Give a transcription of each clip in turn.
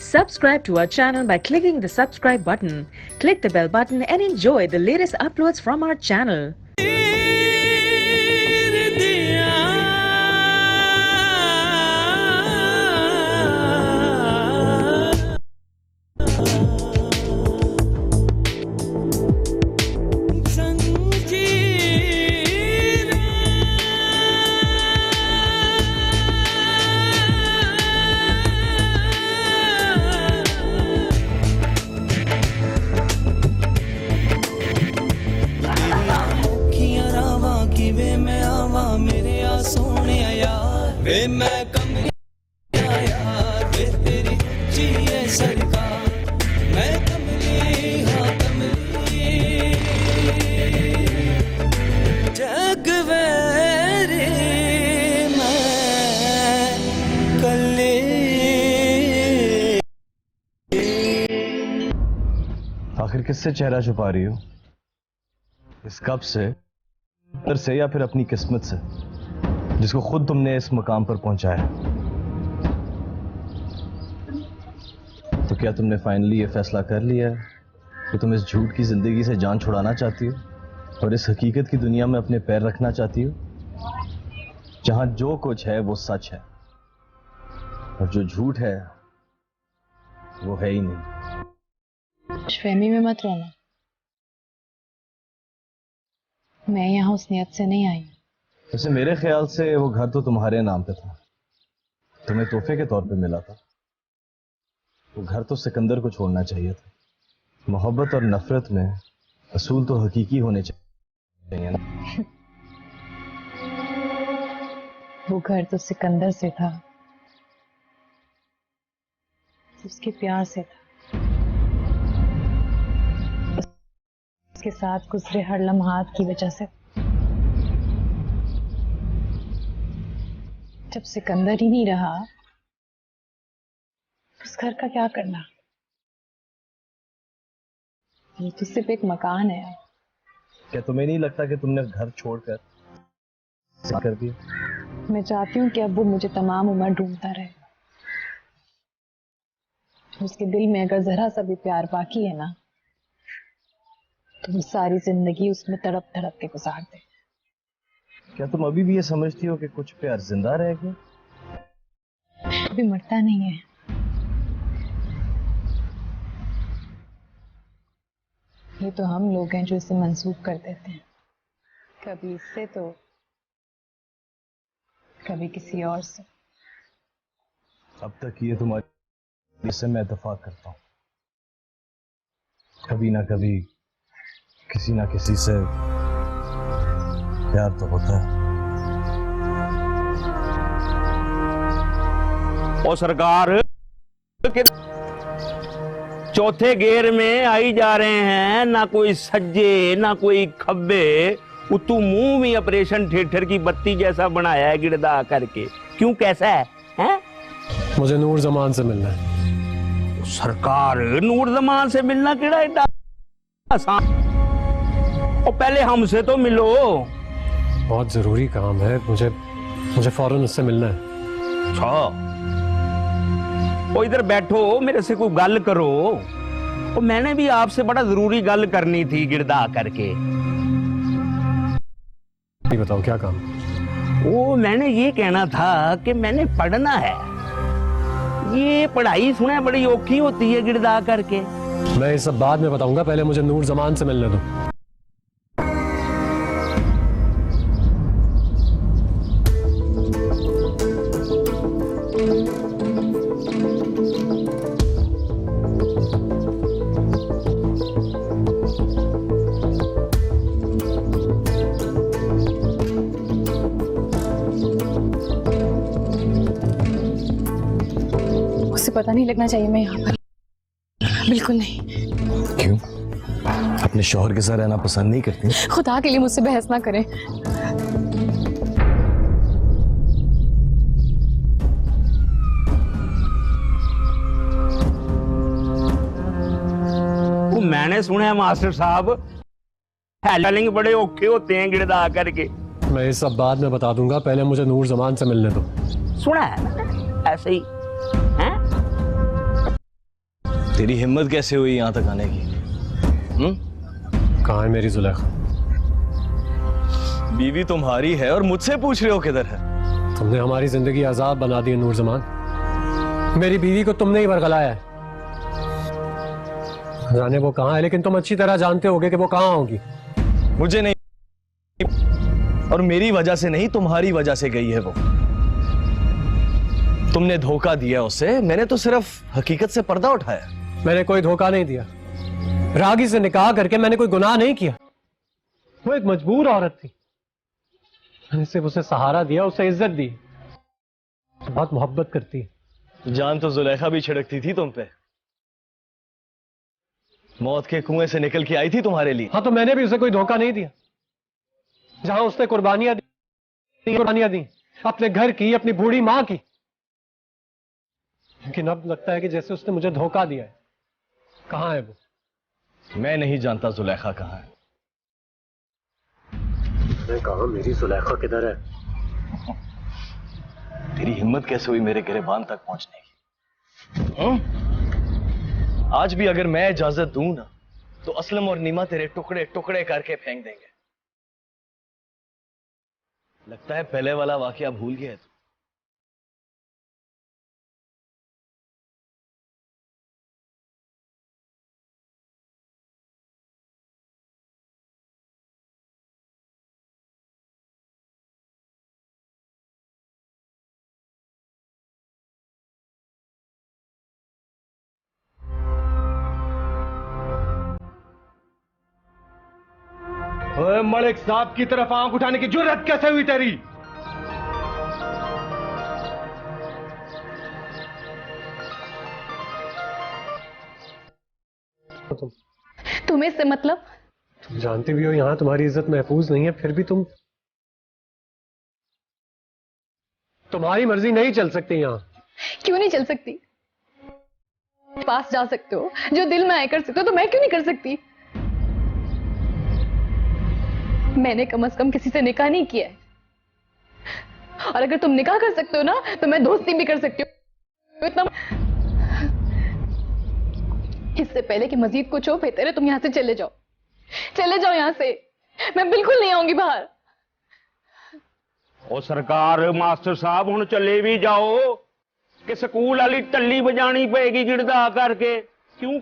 Subscribe to our channel by clicking the subscribe button. Click the bell button and enjoy the latest uploads from our channel. वे मैं कमली यार वे तेरी ऊंची है सरकार मैं कमली हाँ कमली जग वेरे मैं कले। आखिर किससे चेहरा छुपा रही हो? इस कब से या फिर अपनी किस्मत से जिसको खुद तुमने इस मकाम पर पहुंचाया? तो क्या तुमने फाइनली ये फैसला कर लिया है कि तुम इस झूठ की जिंदगी से जान छुड़ाना चाहती हो और इस हकीकत की दुनिया में अपने पैर रखना चाहती हो जहां जो कुछ है वो सच है और जो झूठ है वो है ही नहीं? फहमी में मत रहना, मैं यहाँ उस नियत से नहीं आई। वैसे मेरे ख्याल से वो घर तो तुम्हारे नाम पे था, तुम्हें तोहफे के तौर पे मिला था। वो घर तो सिकंदर को छोड़ना चाहिए था। मोहब्बत और नफरत में असूल तो हकीकी होने चाहिए ना। वो घर तो सिकंदर से था, उसके प्यार से था, उसके साथ गुजरे हर लम्हात की वजह से। जब सिकंदर ही नहीं रहा उस घर का क्या करना? ये तो सिर्फ एक मकान है। क्या तुम्हें नहीं लगता कि तुमने घर छोड़कर कर दिया? मैं चाहती हूँ कि अब वो मुझे तमाम उम्र ढूंढता रहे। उसके दिल में अगर जरा सा भी प्यार बाकी है ना तो वो सारी जिंदगी उसमें तड़प तड़प के गुजार दे। क्या तुम अभी भी ये समझती हो कि कुछ प्यार जिंदा रह गया? अभी मरता नहीं है। ये तो हम लोग हैं जो इसे मंसूब कर देते हैं, कभी इससे तो कभी किसी और से। अब तक ये तुम्हारी से मैं इत्तेफाक करता हूं, कभी ना कभी किसी ना किसी से प्यार तो होता है। और सरकार के चौथे गेर में आई जा रहे हैं, ना कोई सज्जे ना कोई खब्बे, उतू मुंह में ऑपरेशन थिएटर की बत्ती जैसा बनाया है गिरदा करके। क्यों, कैसा है, हैं? मुझे नूर जमान से मिलना है। सरकार नूर जमान से मिलना केड़ा एडा आसान? और पहले हमसे तो मिलो। बहुत जरूरी काम है, मुझे फौरन उससे मिलना है। अच्छा, वो इधर बैठो, मेरे से कोई गल करो। और मैंने भी आपसे बड़ा जरूरी गल करनी थी गिरदा करके। बताओ क्या काम? वो मैंने ये कहना था कि मैंने पढ़ना है। ये पढ़ाई सुना बड़ी औखी होती है गिरदा करके। मैं ये सब बाद में बताऊंगा, पहले मुझे नूर जमान से मिलने दो। उसे पता नहीं लगना चाहिए मैं यहाँ पर। बिल्कुल नहीं। क्यों? अपने शौहर के साथ रहना पसंद नहीं करती? खुदा के लिए मुझसे बहस ना करें। वो मैंने सुना है मास्टर साहब हैंडलिंग बड़े औखे होते हैं गिरदा करके। मैं ये सब बाद में बता दूंगा, पहले मुझे नूर जमान से मिलने दो। सुना है ऐसे ही हैं? तेरी हिम्मत कैसे हुई यहां तक आने की? कहाँ है मेरी जुलेखा? बीवी तुम्हारी है और मुझसे पूछ रहे हो किधर है? तुमने हमारी जिंदगी आजाद बना दी है नूर जमान। मेरी बीवी को तुमने ही बरगलाया है। जाने वो कहाँ है, लेकिन तुम अच्छी तरह जानते होगे कि वो कहाँ होगी। मुझे नहीं, और मेरी वजह से नहीं, तुम्हारी वजह से गई है वो। तुमने धोखा दिया उसे, मैंने तो सिर्फ हकीकत से पर्दा उठाया। मैंने कोई धोखा नहीं दिया। रागी से निकाह करके मैंने कोई गुनाह नहीं किया। वो एक मजबूर औरत थी, मैंने सिर्फ उसे सहारा दिया, उसे इज्जत दी। बहुत मोहब्बत करती है। जान तो जुलेखा भी छिड़कती थी तुम पे, मौत के कुएं से निकल के आई थी तुम्हारे लिए। हाँ, तो मैंने भी उसे कोई धोखा नहीं दिया। जहां उसने कुर्बानियां दी अपने घर की, अपनी बूढ़ी मां की, लेकिन अब लगता है कि जैसे उसने मुझे धोखा दिया है। कहां है वो? मैं नहीं जानता जुलेखा कहां है। मैं कहा मेरी जुलेखा किधर है? तेरी हिम्मत कैसे हुई मेरे गिरेबान तक पहुंचने की? आज भी अगर मैं इजाजत दूं ना, तो असलम और नीमा तेरे टुकड़े टुकड़े करके फेंक देंगे। लगता है पहले वाला वाकया भूल गया है तू। ओए मलिक साहब की तरफ आंख उठाने की जुर्रत कैसे हुई तेरी? तुम्हें इससे मतलब? तुम जानती भी हो यहां तुम्हारी इज्जत महफूज नहीं है, फिर भी तुम्हारी मर्जी नहीं चल सकती यहां। क्यों नहीं चल सकती? पास जा सकते हो, जो दिल में आए कर सकते हो, तो मैं क्यों नहीं कर सकती? मैंने कम से कम किसी से निकाह नहीं किया है, और अगर तुम निकाह कर सकते हो ना, तो मैं दोस्ती भी कर सकती हूँ। इतना इससे पहले कि मजीद कुछ हो, बेहतर है तुम यहां से चले जाओ। चले जाओ यहां से, मैं बिल्कुल नहीं आऊंगी बाहर। ओ सरकार, मास्टर साहब हुण चले भी जाओ कि स्कूल वाली टल्ली बजानी पेगी गिड़दा करके? क्यों?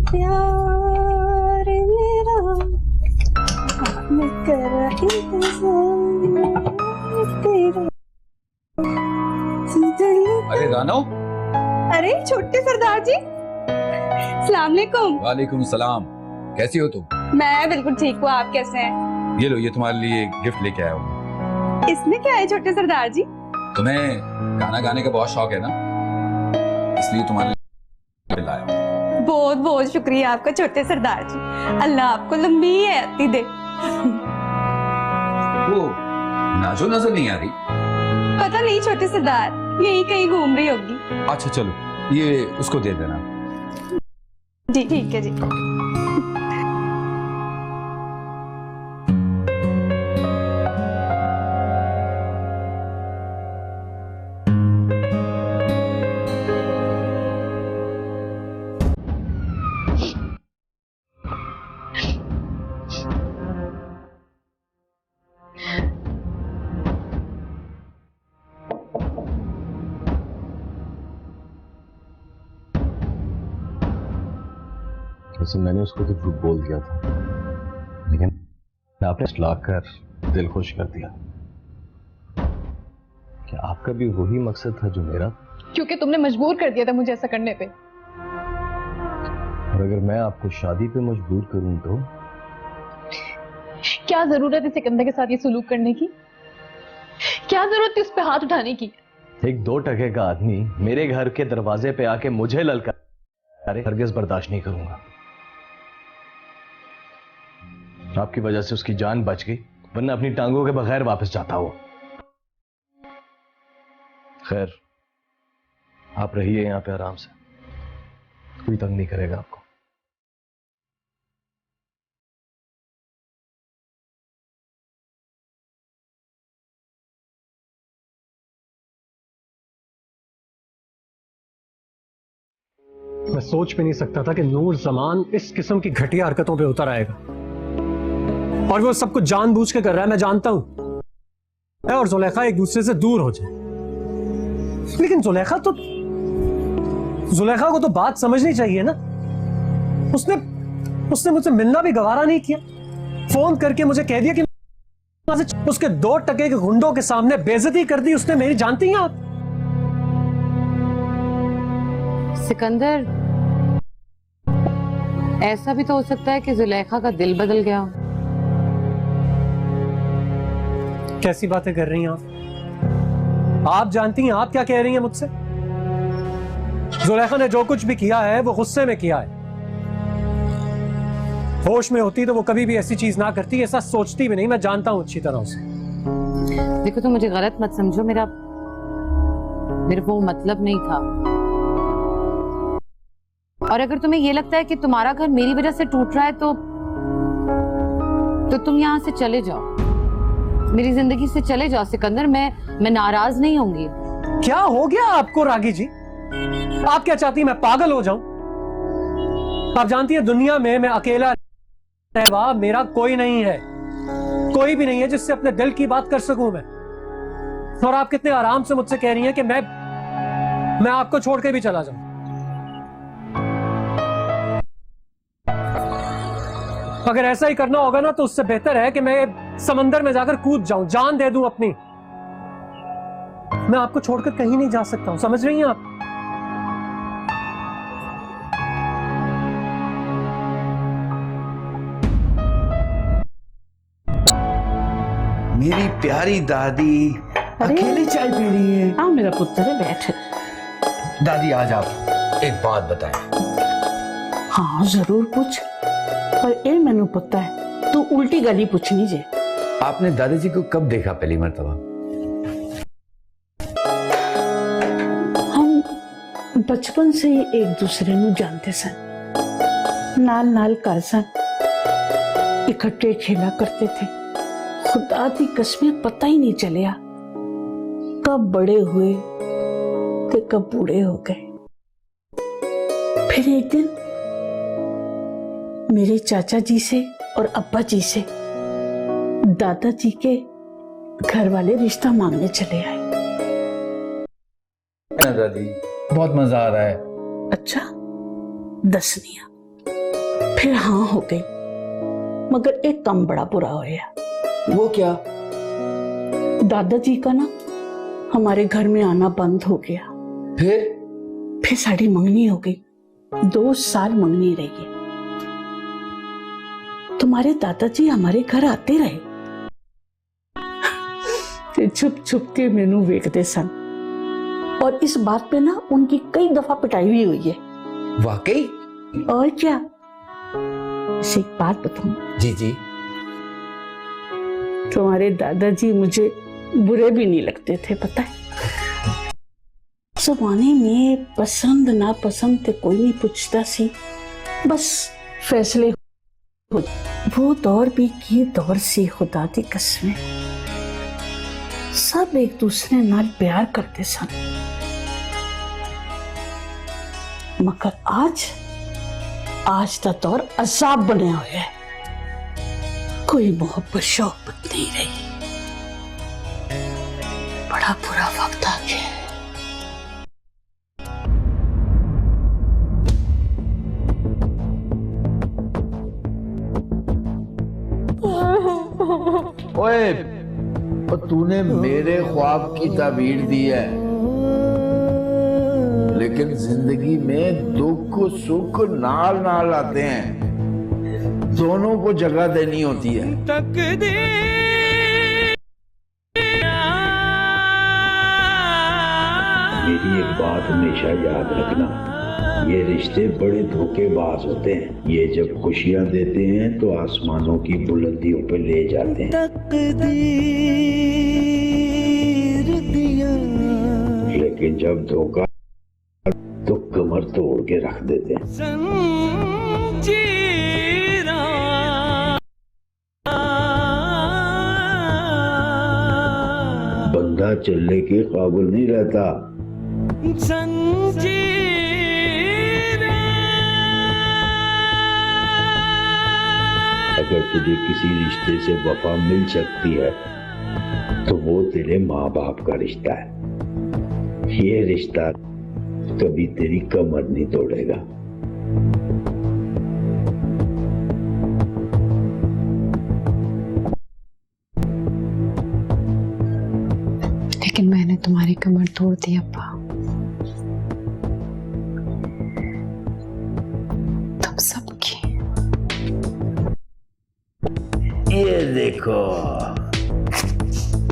प्यार मेरा मैं कर इंतजार तेरा। अरे रानो। अरे छोटे सरदार जी, अस्सलाम वालेकुम। वालेकुम सलाम। कैसी हो तुम? मैं बिल्कुल ठीक हूँ, आप कैसे हैं? ये लो, ये तुम्हारे लिए गिफ्ट लेके आया हूँ। इसमें क्या है छोटे सरदार जी? तुम्हें गाना गाने का बहुत शौक है ना, इसलिए तुम्हारे लिए लाया हूँ। बहुत बहुत शुक्रिया आपका छोटे सरदार जी, अल्लाह आपको लंबी हयाती दे। वो नाजो नजर नहीं आ रही? पता नहीं छोटे सरदार, यही कहीं घूम रही होगी। अच्छा चलो, ये उसको दे देना। जी ठीक है जी। वैसे मैंने उसको तो झूठ बोल दिया था, लेकिन आपने लाकर दिल खुश कर दिया। क्या आपका भी वही मकसद था जो मेरा? क्योंकि तुमने मजबूर कर दिया था मुझे ऐसा करने पे। और अगर मैं आपको शादी पे मजबूर करूं तो? क्या जरूरत है सिकंदर के साथ ये सलूक करने की? क्या जरूरत थी उस पे हाथ उठाने की? एक 2 टके का आदमी मेरे घर के दरवाजे पे आके मुझे ललकारे, हरगिज़ बर्दाश्त नहीं करूंगा। आपकी वजह से उसकी जान बच गई, वरना अपनी टांगों के बगैर वापस जाता हो। खैर, आप रहिए यहां पे आराम से, कोई तंग नहीं करेगा आपको। मैं सोच भी नहीं सकता था कि नूर जमान इस किस्म की घटिया हरकतों पे उतर आएगा, और वो सब कुछ जानबूझ के कर रहा है। मैं जानता हूं मैं और जुलेखा एक दूसरे से दूर हो जाए, लेकिन जुलेखा को तो बात समझनी चाहिए ना। उसने मुझसे मिलना भी गवारा नहीं किया, फोन करके मुझे कह दिया कि उसके 2 टके के गुंडों के सामने बेइज्जती कर दी उसने मेरी। जानती हैं आप सिकंदर, ऐसा भी तो हो सकता है कि जुलेखा का दिल बदल गया हो। कैसी बातें कर रही हैं आप जानती हैं आप क्या कह रही हैं मुझसे? जुलेखा ने जो कुछ भी किया है वो गुस्से में किया है। होश में होती तो वो कभी भी ऐसी चीज ना करती, ऐसा सोचती भी नहीं। मैं जानता हूं अच्छी तरह से। देखो, तुम मुझे गलत मत समझो, मेरा वो मतलब नहीं था। और अगर तुम्हें ये लगता है कि तुम्हारा घर मेरी वजह से टूट रहा है तो तुम यहां से चले जाओ, मेरी जिंदगी से चले जाओ सिकंदर। मैं नाराज नहीं होंगी। क्या हो गया आपको रागी जी? आप क्या चाहती हैं मैं पागल हो जाऊं? आप जानती हैं दुनिया में मैं अकेला रहवा मेरा कोई नहीं है, कोई भी नहीं है जिससे अपने दिल की बात कर सकूं मैं। और आप कितने आराम से मुझसे कह रही हैं कि मैं आपको छोड़ के भी चला जाऊं। अगर ऐसा ही करना होगा ना तो उससे बेहतर है कि मैं समंदर में जाकर कूद जाऊं, जान दे दूं अपनी। मैं आपको छोड़कर कहीं नहीं जा सकता हूं, समझ रही हैं आप? मेरी प्यारी दादी अकेली चाय पी रही है। हाँ मेरा पुत्र है, बैठ। दादी आज आप एक बात बताएं। हाँ जरूर पूछ, पर ए मैनू पता है तू उल्टी गली पूछनी जे। आपने दादाजी को कब देखा पहली मर्तबा? हम बचपन से ही एक दूसरे नू जानते सन, नाल नाल कर सन, इकट्ठे खेला करते थे। खुदा दी कसमें पता ही नहीं चलिया कब बड़े हुए ते कब बूढ़े हो गए। फिर एक दिन मेरे चाचा जी से और अब्बा जी से दादाजी के घर वाले रिश्ता मांगने चले आए। दादी बहुत मजा आ रहा है। अच्छा, दसनिया। फिर हाँ हो गई, मगर एक काम बड़ा बुरा होया। वो क्या? दादाजी का ना हमारे घर में आना बंद हो गया। फिर साड़ी मंगनी हो गई, 2 साल मंगनी रही है। तुम्हारे दादाजी हमारे घर आते रहे, छुप छुप के मेनू वेखते सन, और इस बात पे ना उनकी कई दफा पिटाई भी हुई है। वाकई? और क्या? एक बात बताऊं? जी जी। तुम्हारे दादाजी मुझे बुरे भी नहीं लगते थे, पता है। जमाने में पसंद ना पसंद ते कोई नहीं पूछता सी, बस फैसले हो। वो दौर भी की दौर सी, खुदा दी कसमें। सब एक दूसरे नाल प्यार करते सन, मगर आज का दौर अजाब बनया हुआ है। कोई मोहब्बत शौकत नहीं रही। बड़ा बुरा वक्त आ गया। ओए, तूने मेरे ख्वाब की ताबीर दी है, लेकिन जिंदगी में दुख सुख नाल नाल आते हैं, दोनों को जगह देनी होती है। मेरी एक बात हमेशा याद रखना, ये रिश्ते बड़े धोखेबाज होते हैं। ये जब खुशियां देते हैं तो आसमानों की बुलंदियों पे ले जाते हैं, तकदीर दिया, लेकिन जब धोखा तो कमर तोड़ के रख देते हैं। संजीरा बंदा चलने के काबिल नहीं रहता। संजीरा अगर तुझे किसी रिश्ते से वफा मिल सकती है तो वो तेरे माँ बाप का रिश्ता है। ये रिश्ता कभी तेरी कमर नहीं तोड़ेगा। लेकिन मैंने तुम्हारी कमर तोड़ दी अब्बा। तुम सबकी। ये देखो,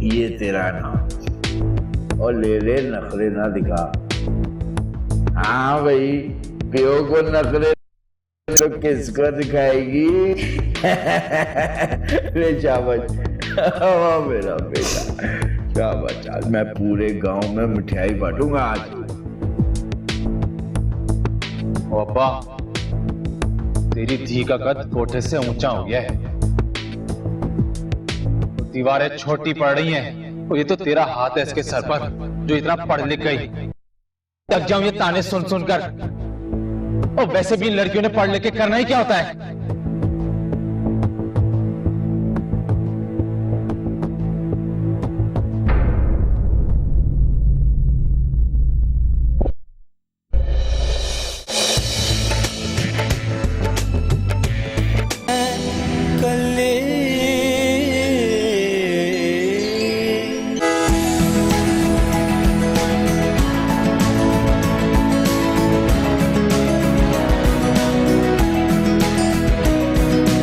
ये तेरा नाम, और ले ले, नखरे ना दिखा। हाँ भाई, पियो को नखरे तो किसको दिखाएगी? ले शाबाश, मेरा बेटा, शाबाश। आज मैं पूरे गांव में मिठाई बांटूंगा आज। ओ अब्बा, तेरी धी का कद कोठे से ऊंचा हो गया है, दीवारें छोटी पड़ रही हैं, और ये तो तेरा हाथ है इसके सर पर जो इतना पढ़ लिख गई। थक जाऊं ये ताने सुन सुनकर। और वैसे भी इन लड़कियों ने पढ़ लिख के करना ही क्या होता है?